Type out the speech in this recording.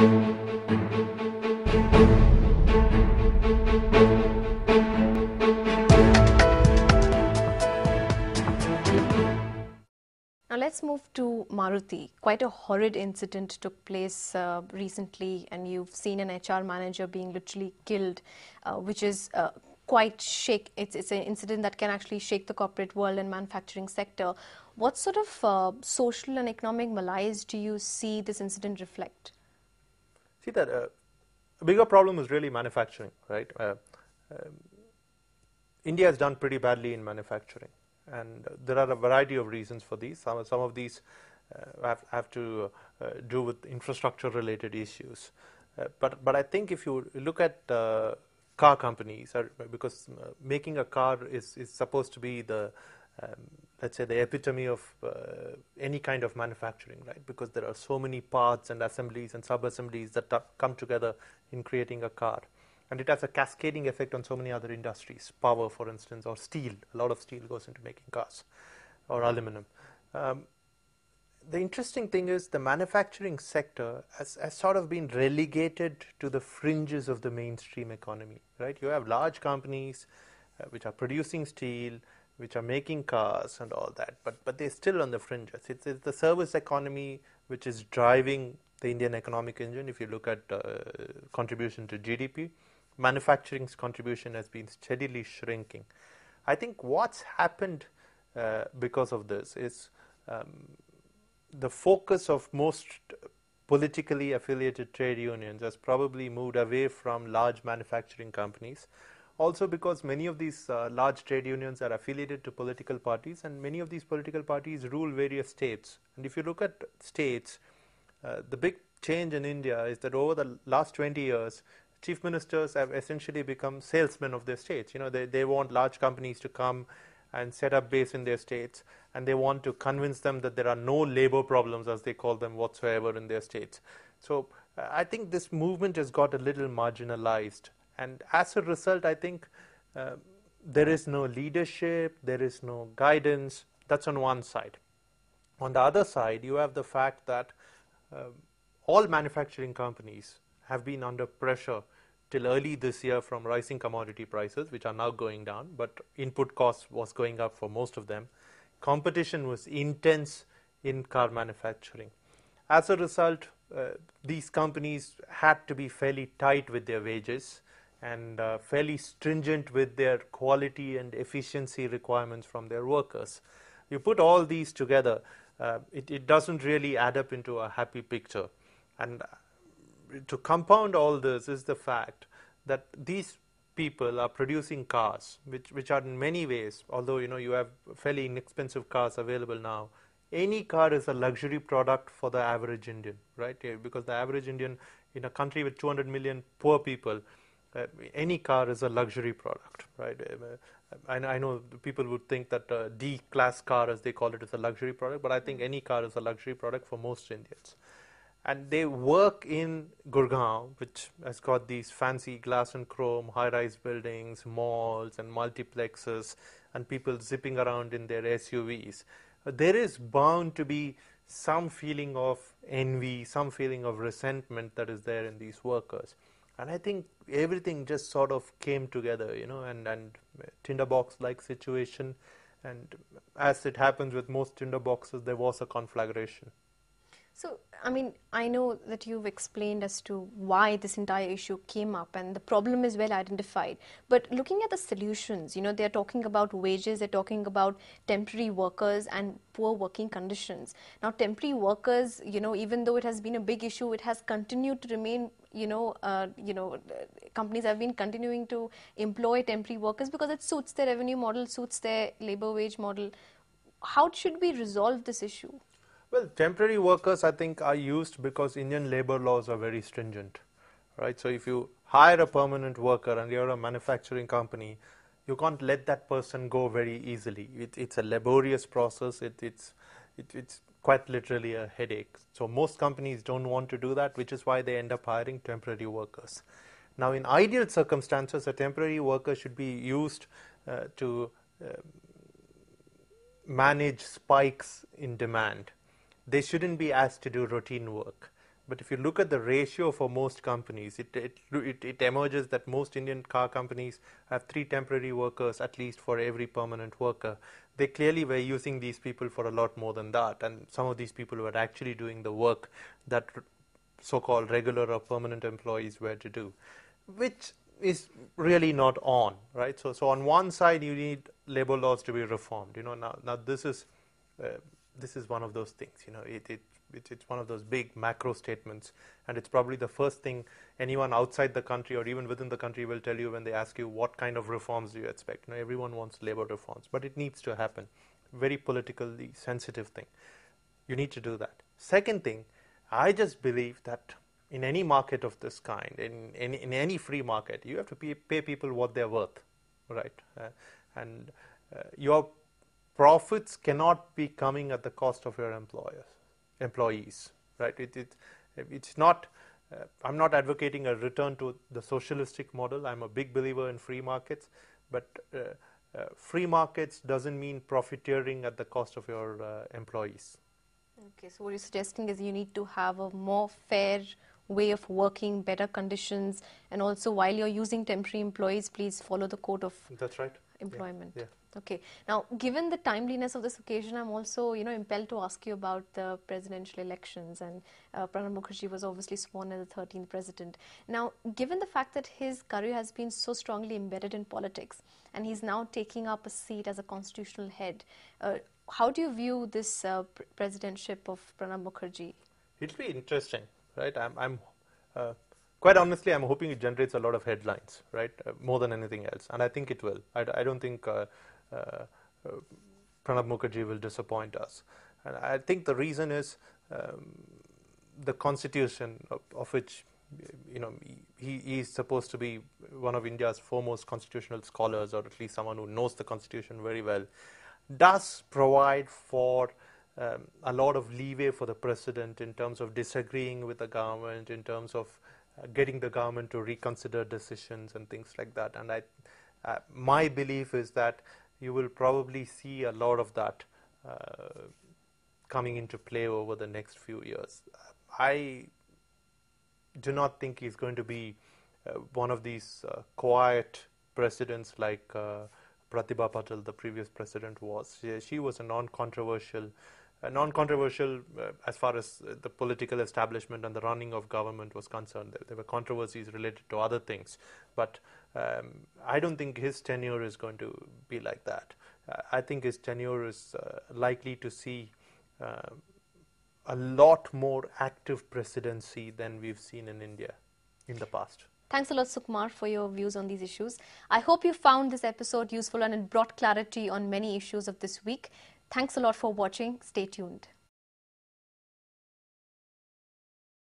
Now let's move to Maruti. Quite a horrid incident took place recently, and you've seen an HR manager being literally killed, which is quite shake. It's an incident that can actually shake the corporate world and manufacturing sector. What sort of social and economic malaise do you see this incident reflect? See that a bigger problem is really manufacturing, right? India has done pretty badly in manufacturing. And there are a variety of reasons for these. Some of these have to do with infrastructure-related issues. But I think if you look at car companies, because making a car is supposed to be the, let's say, the epitome of any kind of manufacturing, right? Because there are so many parts and assemblies and sub-assemblies that come together in creating a car. And it has a cascading effect on so many other industries, power, for instance, or steel. A lot of steel goes into making cars, or aluminum. The interesting thing is the manufacturing sector has sort of been relegated to the fringes of the mainstream economy, right? You have large companies which are producing steel, which are making cars and all that, but they're still on the fringes. It's the service economy which is driving the Indian economic engine. If you look at contribution to GDP, manufacturing's contribution has been steadily shrinking. I think what's happened because of this is the focus of most politically affiliated trade unions has probably moved away from large manufacturing companies. Also because many of these large trade unions are affiliated to political parties, and many of these political parties rule various states. And if you look at states, the big change in India is that over the last 20 years, chief ministers have essentially become salesmen of their states. You know, they want large companies to come and set up base in their states, and they want to convince them that there are no labor problems, as they call them, whatsoever in their states. So I think this movement has got a little marginalized, and as a result, I think there is no leadership, there is no guidance. That's on one side. On the other side, you have the fact that all manufacturing companies have been under pressure till early this year from rising commodity prices, which are now going down, but input costs was going up for most of them. Competition was intense in car manufacturing. As a result, these companies had to be fairly tight with their wages and fairly stringent with their quality and efficiency requirements from their workers. You put all these together, it doesn't really add up into a happy picture. And to compound all this is the fact that these people are producing cars, which are in many ways, although you have fairly inexpensive cars available now, any car is a luxury product for the average Indian, right? Because the average Indian in a country with 200 million poor people, any car is a luxury product, right? I know people would think that D-class car, as they call it, is a luxury product, but I think any car is a luxury product for most Indians. And they work in Gurgaon, which has got these fancy glass and chrome, high-rise buildings, malls and multiplexes, and people zipping around in their SUVs. There is bound to be some feeling of envy, some feeling of resentment that is there in these workers. And I think everything just sort of came together, and tinderbox-like situation. And as it happens with most tinderboxes, there was a conflagration. So, I mean, I know that you've explained as to why this entire issue came up, and the problem is well identified. But looking at the solutions, they're talking about wages, they're talking about temporary workers and poor working conditions. Now, temporary workers, even though it has been a big issue, it has continued to remain, companies have been continuing to employ temporary workers because it suits their revenue model, suits their labor wage model. How should we resolve this issue? Well, temporary workers, I think, are used because Indian labor laws are very stringent, right? So if you hire a permanent worker and you're a manufacturing company, you can't let that person go very easily. It's a laborious process. It's quite literally a headache. So most companies don't want to do that, which is why they end up hiring temporary workers. Now, in ideal circumstances, a temporary worker should be used to manage spikes in demand. They shouldn't be asked to do routine work. But if you look at the ratio for most companies, it emerges that most Indian car companies have 3 temporary workers at least for every permanent worker. They clearly were using these people for a lot more than that, and some of these people were actually doing the work that so-called regular or permanent employees were to do, which is really not on, right? So on one side, you need labor laws to be reformed. Now this is one of those things. It's one of those big macro statements, and it's probably the first thing anyone outside the country or even within the country will tell you when they ask you what kind of reforms do you expect. Everyone wants labor reforms, but it needs to happen. Very politically sensitive thing. You need to do that. Second thing, I just believe that in any market of this kind, in any free market, you have to pay people what they're worth, right? And your profits cannot be coming at the cost of your employees, right? It's not. I'm not advocating a return to the socialistic model. I'm a big believer in free markets, but free markets doesn't mean profiteering at the cost of your employees. Okay, so what you're suggesting is you need to have a more fair way of working, better conditions, and also while you're using temporary employees, please follow the code of That's right. employment. Yeah. Okay. Now, given the timeliness of this occasion, I'm also, impelled to ask you about the presidential elections, and Pranab Mukherjee was obviously sworn as the 13th president. Now, given the fact that his career has been so strongly embedded in politics, and he's now taking up a seat as a constitutional head, how do you view this presidentship of Pranab Mukherjee? It'll be interesting, right? I'm quite honestly, I'm hoping it generates a lot of headlines, right? More than anything else, and I think it will. I don't think Pranab Mukherjee will disappoint us, and I think the reason is the constitution of which he is supposed to be one of India's foremost constitutional scholars, or at least someone who knows the constitution very well, does provide for a lot of leeway for the president in terms of disagreeing with the government, in terms of getting the government to reconsider decisions and things like that. And my belief is that you will probably see a lot of that coming into play over the next few years. I do not think he's going to be one of these quiet presidents like Pratibha Patil, the previous president, was. She was a non-controversial as far as the political establishment and the running of government was concerned. There were controversies related to other things, but I don't think his tenure is going to be like that. I think his tenure is likely to see a lot more active presidency than we've seen in India in the past. Thanks a lot, Sukumar, for your views on these issues. I hope you found this episode useful and it brought clarity on many issues of this week. Thanks a lot for watching. Stay tuned.